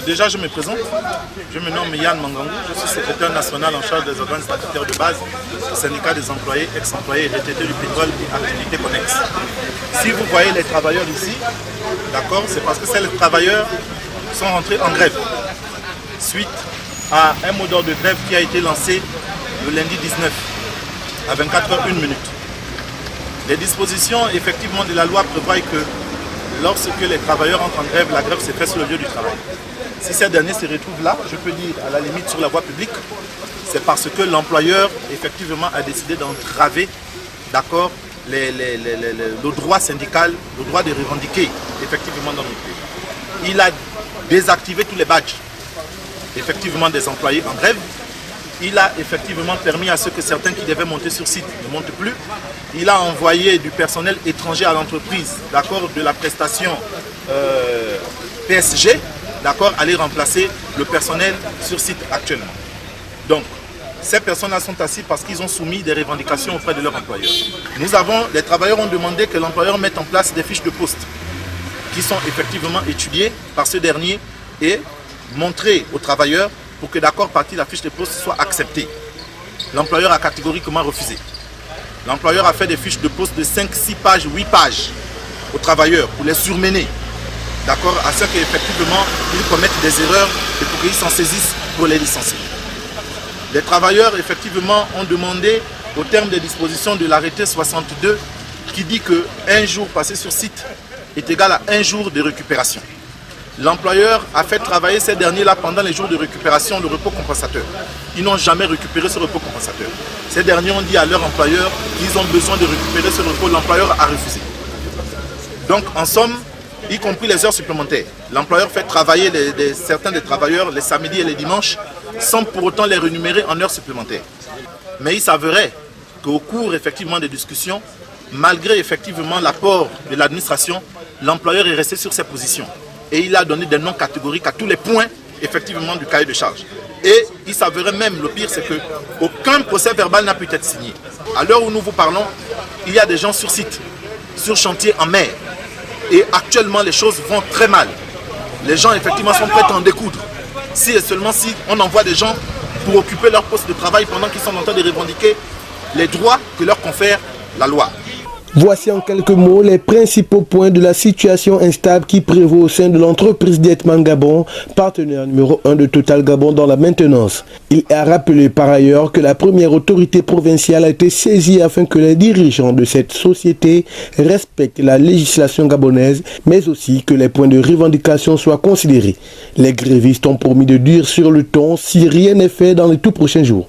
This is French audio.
Déjà, je me présente. Je me nomme Yann Mangangou. Je suis secrétaire national en charge des organes statutaires de base du syndicat des employés, ex-employés et retraités du pétrole et activités connexes. Si vous voyez les travailleurs ici, d'accord, c'est parce que ces travailleurs sont rentrés en grève suite à un mot d'ordre de grève qui a été lancé le lundi 19 à 24h01. Les dispositions effectivement de la loi prévoient que lorsque les travailleurs entrent en grève, la grève se fait sur le lieu du travail. Si ces derniers se retrouvent là, je peux dire à la limite sur la voie publique, c'est parce que l'employeur effectivement a décidé d'entraver, d'accord, le droit syndical, le droit de revendiquer effectivement dans notre pays. Il a désactivé tous les badges effectivement des employés en grève. Il a effectivement permis à ceux que certains qui devaient monter sur site ne montent plus. Il a envoyé du personnel étranger à l'entreprise, d'accord, de la prestation PSG, d'accord, aller remplacer le personnel sur site actuellement. Donc, ces personnes-là sont assises parce qu'ils ont soumis des revendications auprès de leur employeur. Les travailleurs ont demandé que l'employeur mette en place des fiches de poste qui sont effectivement étudiées par ce dernier et montrées aux travailleurs pour que d'accord partie la fiche de poste soit acceptée. L'employeur a catégoriquement refusé. L'employeur a fait des fiches de poste de 5, 6 pages, 8 pages aux travailleurs pour les surmener, d'accord, à ce qu'effectivement ils commettent des erreurs et pour qu'ils s'en saisissent pour les licencier. Les travailleurs effectivement ont demandé au terme des dispositions de l'arrêté 62 qui dit qu'un jour passé sur site est égal à un jour de récupération. L'employeur a fait travailler ces derniers-là pendant les jours de récupération, le repos compensateur. Ils n'ont jamais récupéré ce repos compensateur. Ces derniers ont dit à leur employeur qu'ils ont besoin de récupérer ce repos. L'employeur a refusé. Donc, en somme, y compris les heures supplémentaires, l'employeur fait travailler certains des travailleurs les samedis et les dimanches sans pour autant les rémunérer en heures supplémentaires. Mais il s'avérait qu'au cours effectivement des discussions, malgré effectivement l'apport de l'administration, l'employeur est resté sur ses positions. Et il a donné des noms catégoriques à tous les points effectivement du cahier de charge. Et il s'avérait même, le pire, c'est qu'aucun procès verbal n'a pu être signé. À l'heure où nous vous parlons, il y a des gens sur site, sur chantier en mer. Et actuellement, les choses vont très mal. Les gens effectivement sont prêts à en découdre. Si et seulement si on envoie des gens pour occuper leur poste de travail pendant qu'ils sont en train de revendiquer les droits que leur confère la loi. Voici en quelques mots les principaux points de la situation instable qui prévaut au sein de l'entreprise Dietman Gabon, partenaire numéro 1 de Total Gabon dans la maintenance. Il a rappelé par ailleurs que la première autorité provinciale a été saisie afin que les dirigeants de cette société respectent la législation gabonaise, mais aussi que les points de revendication soient considérés. Les grévistes ont promis de dire sur le ton si rien n'est fait dans les tout prochains jours.